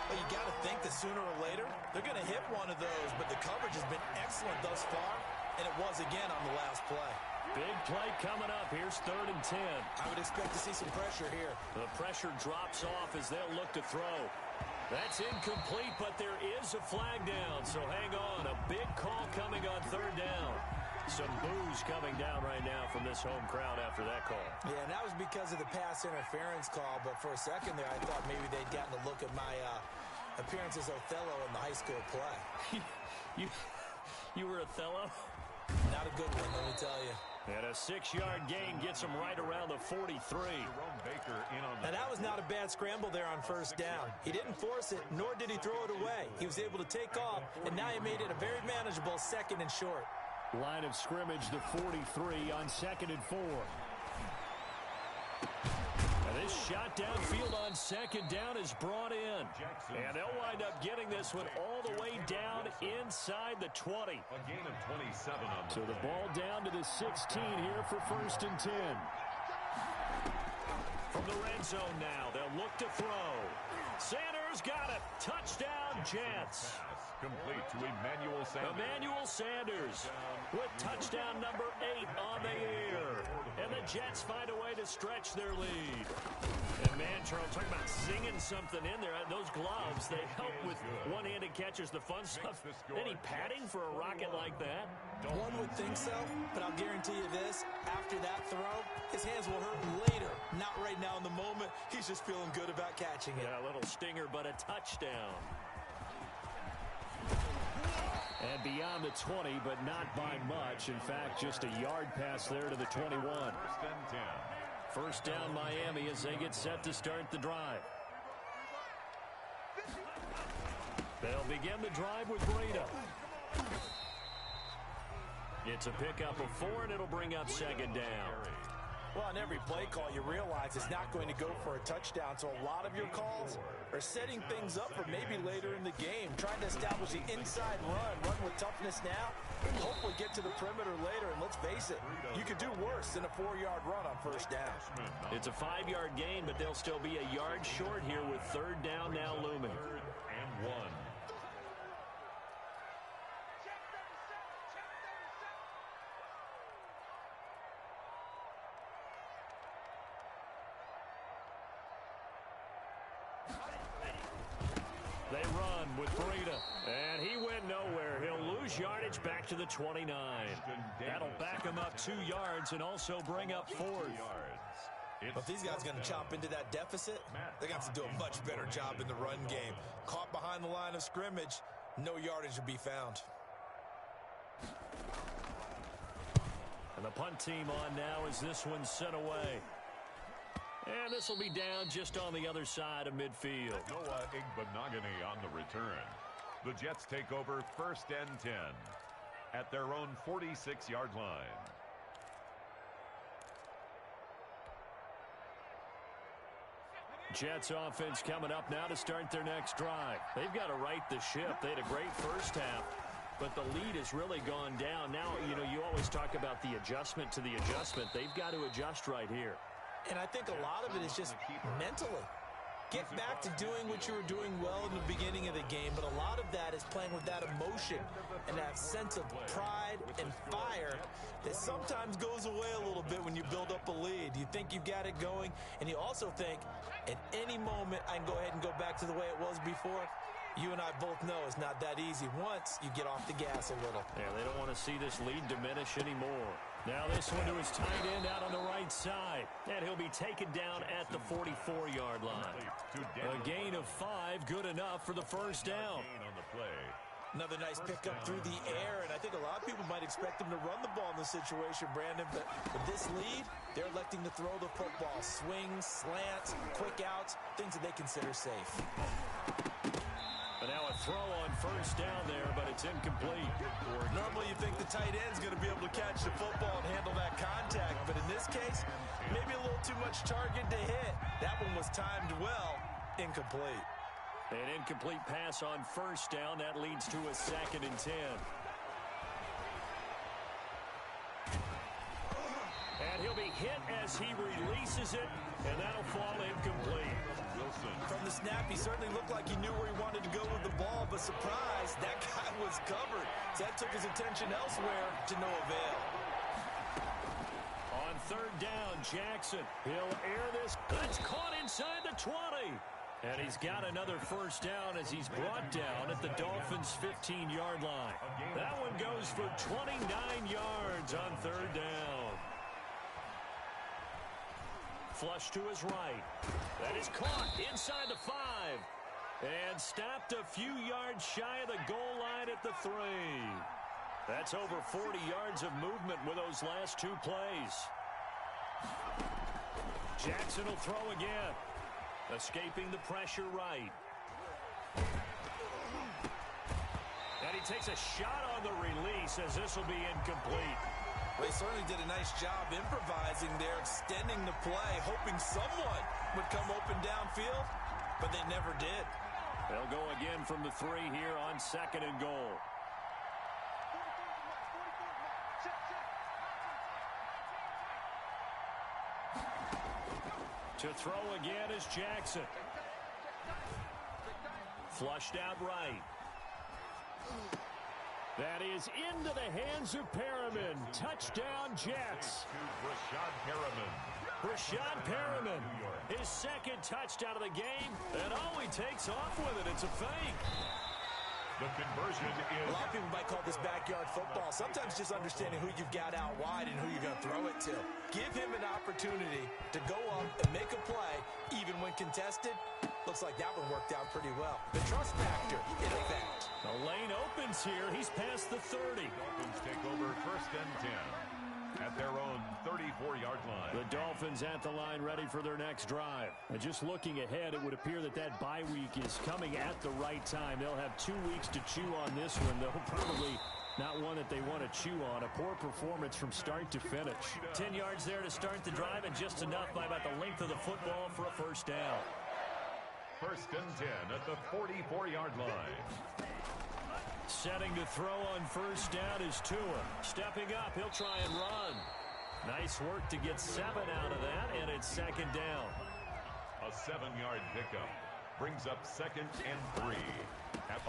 Well, you got to think that sooner or later, they're going to hit one of those, but the coverage has been excellent thus far, and it was again on the last play. Big play coming up. Here's 3rd and 10. I would expect to see some pressure here. The pressure drops off as they'll look to throw. That's incomplete, but there is a flag down, so hang on. A big call coming on 3rd down. Some boos coming down right now from this home crowd after that call. Yeah, and that was because of the pass interference call, but for a second there, I thought maybe they'd gotten a look at my appearance as Othello in the high school play. You were Othello? Not a good one, let me tell you. And a 6-yard gain gets him right around the 43. And that was not a bad scramble there on 1st down. He didn't force it, nor did he throw it away. He was able to take off, and now he made it a very manageable 2nd and short. Line of scrimmage, the 43 on 2nd and 4. And this shot downfield on 2nd down is brought in. And they'll wind up getting this one all the way down inside the 20. A gain of 27 on the So the ball down to the 16 here for 1st and 10. From the red zone now, they'll look to throw. Sanders got it. Touchdown, Jets. Complete to Emmanuel Sanders. Emmanuel Sanders with touchdown number 8 on the year. And the Jets find a way to stretch their lead. And man, Charles, talking about singing something in there. Those gloves, they help with one-handed catches, the fun stuff. Any padding for a rocket like that? One would think so, but I'll guarantee you this. After that throw, his hands will hurt later. Not right now in the moment. He's just feeling good about catching it. Yeah, a little stinger, but a touchdown. And beyond the 20, but not by much. In fact, just a yard pass there to the 21. 1st and 10. First down Miami as they get set to start the drive. They'll begin the drive with Breda. It's a pickup of 4, and it'll bring up 2nd down. Well, on every play call, you realize it's not going to go for a touchdown, so a lot of your calls are setting things up for maybe later in the game, trying to establish the inside run with toughness now, and hopefully get to the perimeter later. And let's face it, you could do worse than a 4-yard run on 1st down. It's a 5-yard gain, but they'll still be a yard short here with 3rd down now looming. 3rd and 1. They run with Breda, and he went nowhere. He'll lose yardage back to the 29. That'll back him up 2 yards and also bring up 4th. But if these guys are going to chop into that deficit, they're going to have to do a much better job in the run game. Caught behind the line of scrimmage, no yardage to be found. And the punt team on now as this one's sent away. And this will be down just on the other side of midfield. Noah Igbenogany on the return. The Jets take over 1st and 10 at their own 46-yard line. Jets offense coming up now to start their next drive. They've got to right the ship. They had a great first half, but the lead has really gone down. Now, you always talk about the adjustment to the adjustment. They've got to adjust right here. And I think a lot of it is just mentally. Get back to doing what you were doing well in the beginning of the game, but a lot of that is playing with that emotion and that sense of pride and fire that sometimes goes away a little bit when you build up a lead. You think you've got it going, and you also think at any moment I can go ahead and go back to the way it was before. You and I both know it's not that easy once you get off the gas a little. Yeah, they don't want to see this lead diminish anymore. Now this one to his tight end out on the right side. And he'll be taken down at the 44-yard line. A gain of 5, good enough for the first down. Another nice pickup through the air, and I think a lot of people might expect him to run the ball in this situation, Brandon, but with this lead, they're electing to throw the football. Swings, slants, quick outs, things that they consider safe. But now a throw on first down there, but it's incomplete. Normally you think the tight end's going to be able to catch the football and handle that contact, but in this case, maybe a little too much target to hit. That one was timed well, incomplete. An incomplete pass on first down. That leads to a 2nd and 10. And he'll be hit as he releases it, and that'll fall incomplete. Wilson. From the snap, he certainly looked like he knew where he wanted to go with the ball, but surprise, that guy was covered. So that took his attention elsewhere to no avail. On third down, Jackson. He'll air this. It's caught inside the 20. And he's got another first down as he's brought down at the Dolphins' 15-yard line. That one goes for 29 yards on third down. Flush to his right. That is caught inside the 5. And stopped a few yards shy of the goal line at the 3. That's over 40 yards of movement with those last 2 plays. Jackson will throw again. Escaping the pressure right. And he takes a shot on the release as this will be incomplete. They certainly did a nice job improvising there, extending the play, hoping someone would come open downfield, but they never did. They'll go again from the 3 here on 2nd and goal. To throw again is Jackson. Flushed out right. That is into the hands of Perriman. Touchdown, Jets. Rashad Perriman, his 2nd touchdown of the game, and oh, he takes off with it. It's a fake. The conversion is... A lot of people might call this backyard football. Sometimes just understanding who you've got out wide and who you're going to throw it to. Give him an opportunity to go up and make a play, even when contested. Looks like that one worked out pretty well. The trust factor in effect. The lane opens here. He's past the 30. Dolphins take over 1st and 10 at their own 34-yard line. The Dolphins at the line ready for their next drive. And just looking ahead, it would appear that that bye week is coming at the right time. They'll have 2 weeks to chew on this one, though probably not one that they want to chew on. A poor performance from start to finish. 10 yards there to start the drive, and just enough by about the length of the football for a first down. 1st and 10 at the 44-yard line. Setting to throw on first down is Tua. Stepping up, he'll try and run. Nice work to get 7 out of that, and it's 2nd down. A 7-yard pickup brings up 2nd and 3.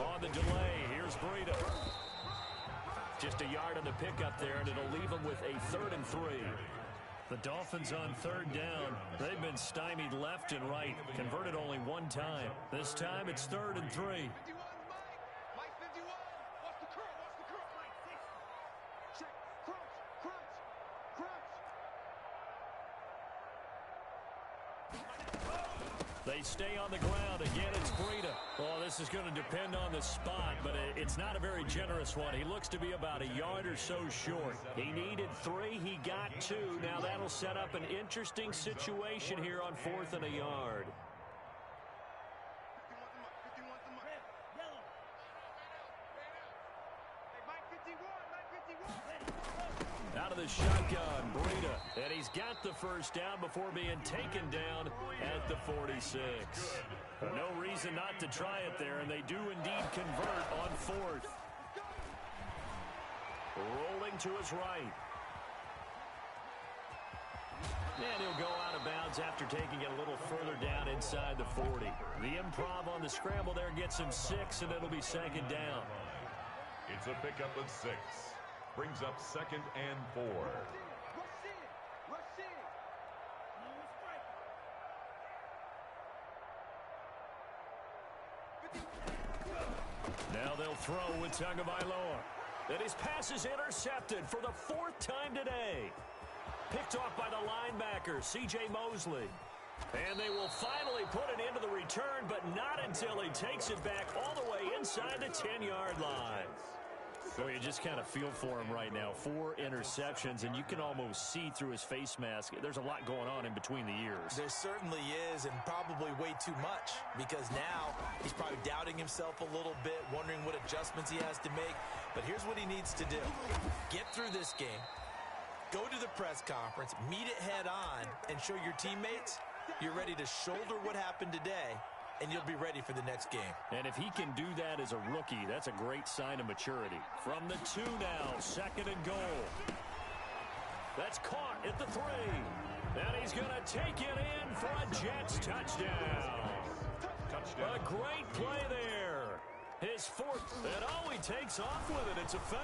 On the delay, here's Breida. Just a yard on the pickup there, and it'll leave him with a 3rd and 3. The Dolphins on 3rd down. They've been stymied left and right. Converted only 1 time. This time it's 3rd and 3. They stay on the ground. Again, it's Breida. Well, this is going to depend on the spot, but it's not a very generous one. He looks to be about a yard or so short. He needed 3. He got 2. Now that'll set up an interesting situation here on 4th and a yard. Out of the shotgun, Breida. And he's got the first down before being taken down at the 46. No reason not to try it there, and they do indeed convert on 4th. Rolling to his right. And he'll go out of bounds after taking it a little further down inside the 40. The improv on the scramble there gets him 6, and it'll be 2nd down. It's a pickup of 6. Brings up 2nd and 4. Now they'll throw with Tagovailoa. And his pass is intercepted for the 4th time today. Picked off by the linebacker, C.J. Mosley. And they will finally put it into the return, but not until he takes it back all the way inside the 10-yard line. Boy, you just kind of feel for him right now. 4 interceptions, and you can almost see through his face mask. There's a lot going on in between the ears. There certainly is, and probably way too much, because now he's probably doubting himself a little bit, wondering what adjustments he has to make. But here's what he needs to do. Get through this game, go to the press conference, meet it head on, and show your teammates you're ready to shoulder what happened today, and you'll be ready for the next game. And if he can do that as a rookie, that's a great sign of maturity. From the 2 now, 2nd and goal. That's caught at the 3. And he's going to take it in for a Jets touchdown. A great play there. His 4th. And he takes off with it. It's a fake.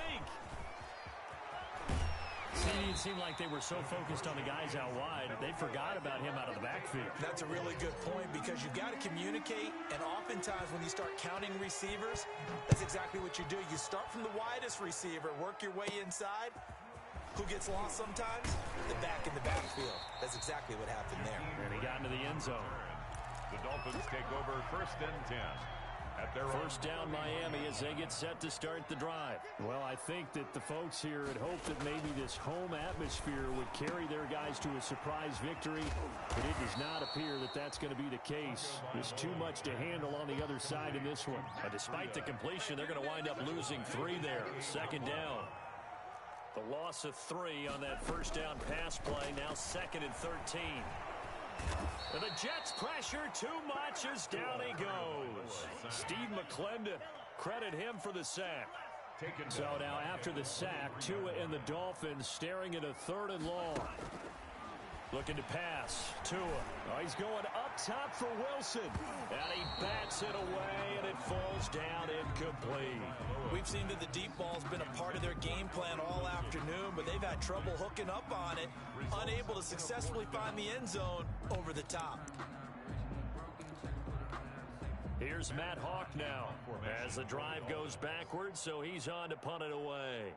It seemed like they were so focused on the guys out wide, they forgot about him out of the backfield. That's a really good point because you've got to communicate, and oftentimes when you start counting receivers, that's exactly what you do. You start from the widest receiver, work your way inside. Who gets lost sometimes? The back in the backfield. That's exactly what happened there. And he got into the end zone. The Dolphins take over 1st and 10. At their first down Miami as they get set to start the drive. Well, I think that the folks here had hoped that maybe this home atmosphere would carry their guys to a surprise victory, but it does not appear that that's going to be the case. There's too much to handle on the other side in this one. But despite the completion, they're going to wind up losing 3 there. 2nd down. The loss of 3 on that first down pass play. Now 2nd and 13. And the Jets pressure too much as down he goes. Steve McClendon, credit him for the sack. So now after the sack, Tua and the Dolphins staring at a 3rd and long. Looking to pass. Tua. Oh, he's going up top for Wilson. And he bats it away, and it falls down incomplete. We've seen that the deep ball's been a part of their game plan all afternoon, but they've had trouble hooking up on it, unable to successfully find the end zone over the top. Here's Matt Hawk now as the drive goes backwards, so he's on to punt it away.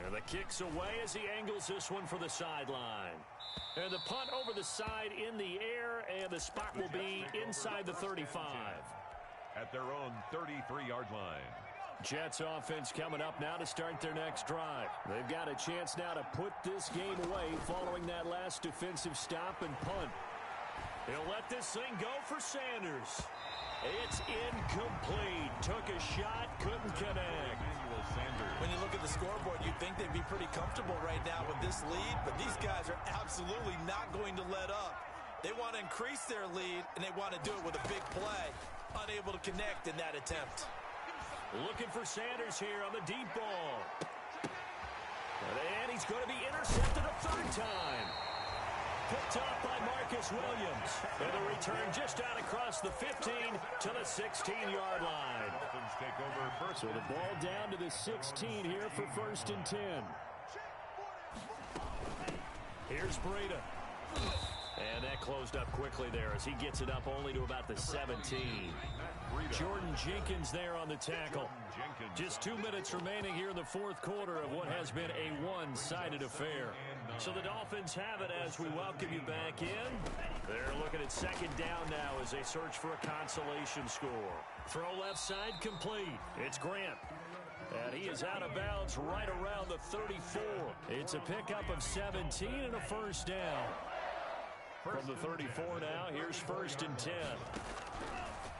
And the kick's away as he angles this one for the sideline. And the punt over the side in the air, and the spot will be inside the 35. At their own 33-yard line. Jets offense coming up now to start their next drive. They've got a chance now to put this game away following that last defensive stop and punt. He'll let this thing go for Sanders. It's incomplete. Took a shot, couldn't connect. When you look at the scoreboard, you'd think they'd be pretty comfortable right now with this lead, but these guys are absolutely not going to let up. They want to increase their lead, and they want to do it with a big play. Unable to connect in that attempt. Looking for Sanders here on the deep ball. And he's going to be intercepted a 3rd time. Picked up by Marcus Williams. And the return just out across the 15 to the 16-yard line. Take over first. So the ball down to the 16 here for 1st and 10. Here's Breda. And that closed up quickly there as he gets it up only to about the 17. Jordan Jenkins there on the tackle. Just 2 minutes remaining here in the 4th quarter of what has been a one-sided affair. So the Dolphins have it as we welcome you back in. They're looking at 2nd down now as they search for a consolation score. Throw left side complete. It's Grant. And he is out of bounds right around the 34. It's a pickup of 17 and a 1st down. From the 34 now, here's 1st and 10.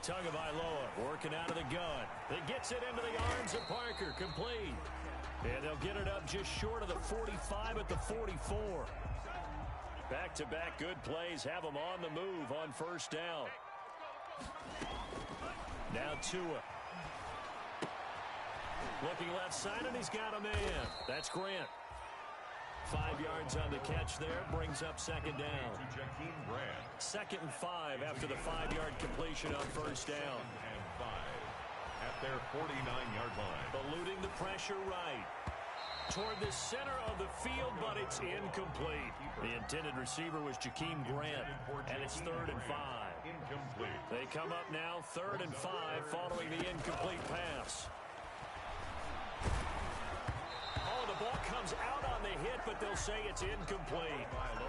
Tagovailoa working out of the gun. It gets it into the arms of Parker, complete. And they'll get it up just short of the 45 at the 44. Back-to-back good plays have them on the move on 1st down. Now Tua. Looking left side, and he's got a man. That's Grant. 5 yards on the catch there, brings up 2nd down. 2nd and 5 after the 5-yard completion on 1st down. And 5 at their 49-yard line. Eluding the pressure right. Toward the center of the field, but it's incomplete. The intended receiver was Jakeem Grant, and it's 3rd and 5. Incomplete. They come up now 3rd and 5 following the incomplete pass. Oh, the ball comes out on the hit, but they'll say it's incomplete.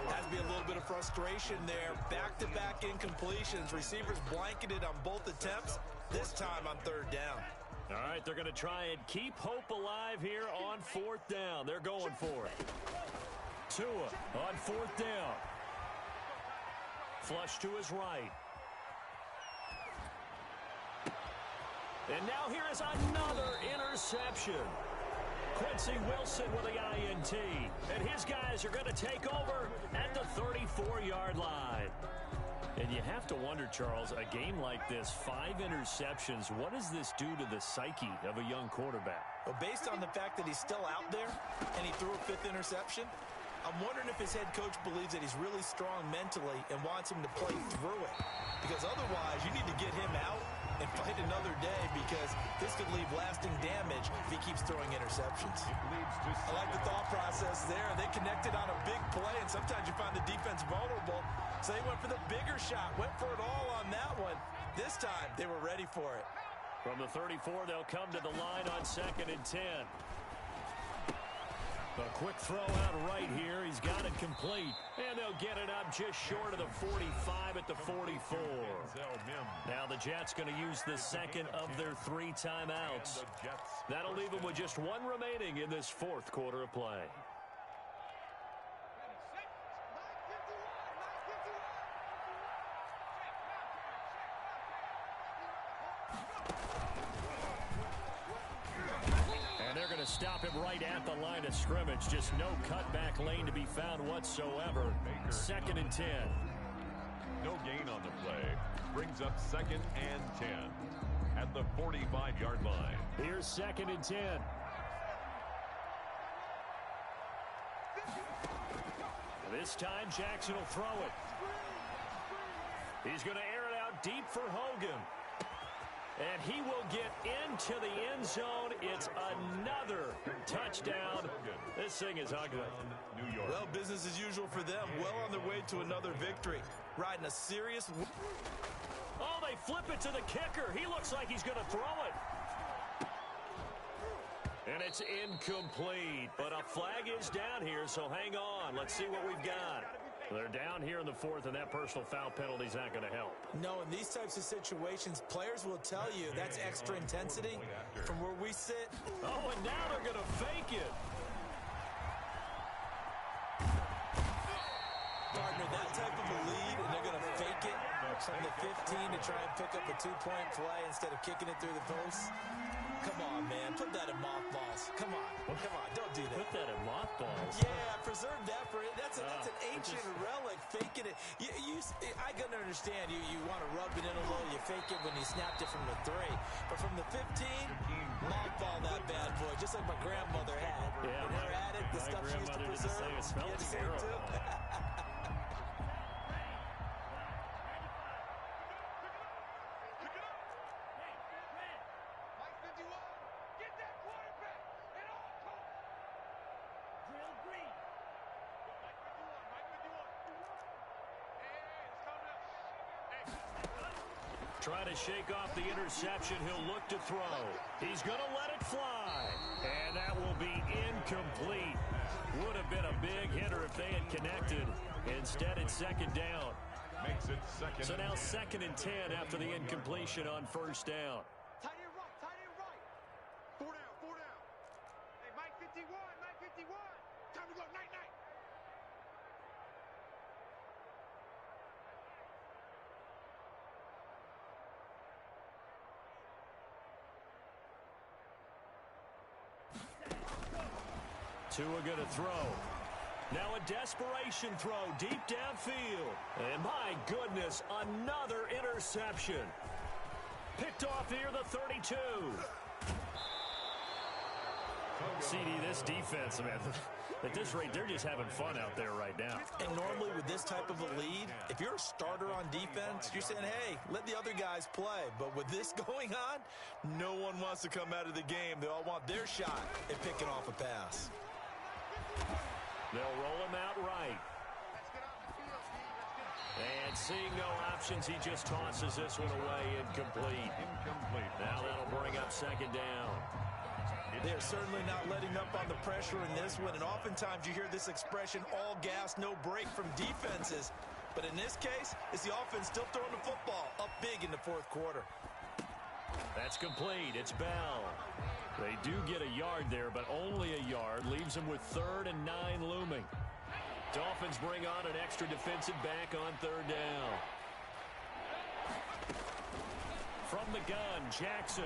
Has to be a little bit of frustration there. Back-to-back incompletions. Receivers blanketed on both attempts, this time on 3rd down. All right, they're going to try and keep hope alive here on 4th down. They're going for it. Tua on 4th down. Flush to his right. And now here is another interception. Quincy Wilson with the INT. And his guys are going to take over at the 34-yard line. And you have to wonder, Charles, a game like this, 5 interceptions, what does this do to the psyche of a young quarterback? Well, based on the fact that he's still out there and he threw a 5th interception, I'm wondering if his head coach believes that he's really strong mentally and wants him to play through it. Because otherwise, you need to get him out and fight another day, because this could leave lasting damage if he keeps throwing interceptions. I like the thought process there. They connected on a big play, and sometimes you find the defense vulnerable. So they went for the bigger shot, went for it all on that one. This time, they were ready for it. From the 34, they'll come to the line on 2nd and 10. A quick throw out right here. He's got it complete. And they'll get it up just short of the 45 at the 44. Now the Jets going to use the second of their 3 timeouts. That'll leave them with just 1 remaining in this 4th quarter of play. Stop him right at the line of scrimmage. Just no cutback lane to be found whatsoever. 2nd and 10. No gain on the play. Brings up 2nd and 10 at the 45-yard line. Here's 2nd and 10. This time Jackson will throw it. He's going to air it out deep for Hogan. And he will get into the end zone. It's another touchdown. This thing is ugly. New York. Well, business as usual for them. Well on their way to another victory. Riding a serious... Oh, they flip it to the kicker. He looks like he's going to throw it. And it's incomplete. But a flag is down here, so hang on. Let's see what we've got. They're down here in the 4th, and that personal foul penalty is not going to help. No, in these types of situations, players will tell you that's extra intensity from where we sit. Oh, and now they're going to fake it. Gardner, that type of a lead, and they're going to fake it from the 15 to try and pick up a 2-point play instead of kicking it through the post. Come on, man. Put that in mothballs. Come on. Come on. Don't do that. Put that in mothballs? Yeah, preserve that for it. That's an ancient relic. Faking it. I can understand. You want to rub it in a little. You fake it when you snapped it from the 3. But from the 15, mothball that bad boy. Just like my grandmother had. Yeah, when her at it, the stuff she used to preserve. It smelled terrible. Trying to shake off the interception. He'll look to throw. He's going to let it fly. And that will be incomplete. Would have been a big hitter if they had connected. Instead, it's 2nd down. Makes it 2nd. So now 2nd and 10 after the incompletion on 1st down. Tight end right, tight end right. 4 down, 4 down. Hey, Mike 51, Mike 51. Time to go, night, night. Tua going to throw. Now a desperation throw deep downfield. And my goodness, another interception. Picked off near the 32. CD, this defense, man, at this rate, they're just having fun out there right now. And normally with this type of a lead, if you're a starter on defense, you're saying, hey, let the other guys play. But with this going on, no one wants to come out of the game. They all want their shot at picking off a pass. They'll roll him out right. And seeing no options, he just tosses this one away, incomplete. Now that'll bring up 2nd down. They're certainly not letting up on the pressure in this one, and oftentimes you hear this expression, all gas, no break from defenses. But in this case, it's the offense still throwing the football up big in the 4th quarter. That's complete. It's Bell. They do get a yard there, but only a yard. Leaves them with 3rd and 9 looming. Dolphins bring on an extra defensive back on 3rd down. From the gun, Jackson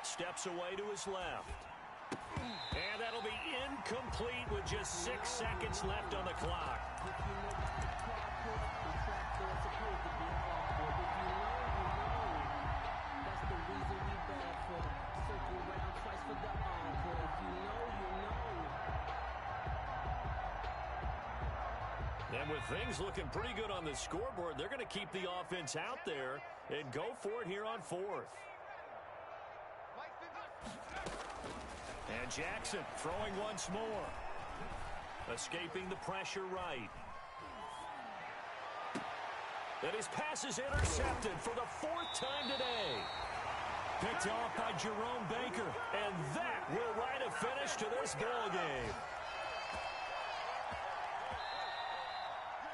steps away to his left. And that'll be incomplete with just 6 seconds left on the clock. And with things looking pretty good on the scoreboard, they're going to keep the offense out there and go for it here on fourth. And Jackson throwing once more. Escaping the pressure right. And his pass is intercepted for the fourth time today. Picked off by Jerome Baker. And that will write a finish to this ball game.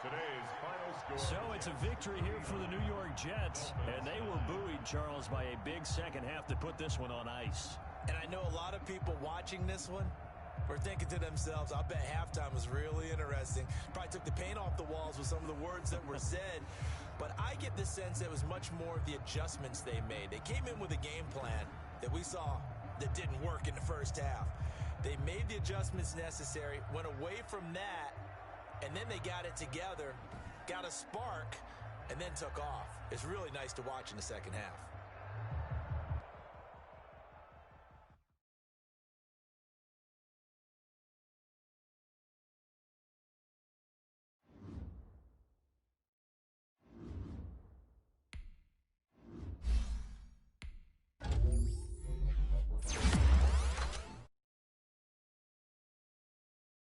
Today's final score. So it's a victory here for the New York Jets. And they were buoyed, Charles, by a big second half to put this one on ice. And I know a lot of people watching this one were thinking to themselves, I bet halftime was really interesting. Probably took the paint off the walls with some of the words that were said. But I get the sense it was much more of the adjustments they made. They came in with a game plan that we saw that didn't work in the first half. They made the adjustments necessary, went away from that, and then they got it together, got a spark, and then took off. It's really nice to watch in the second half.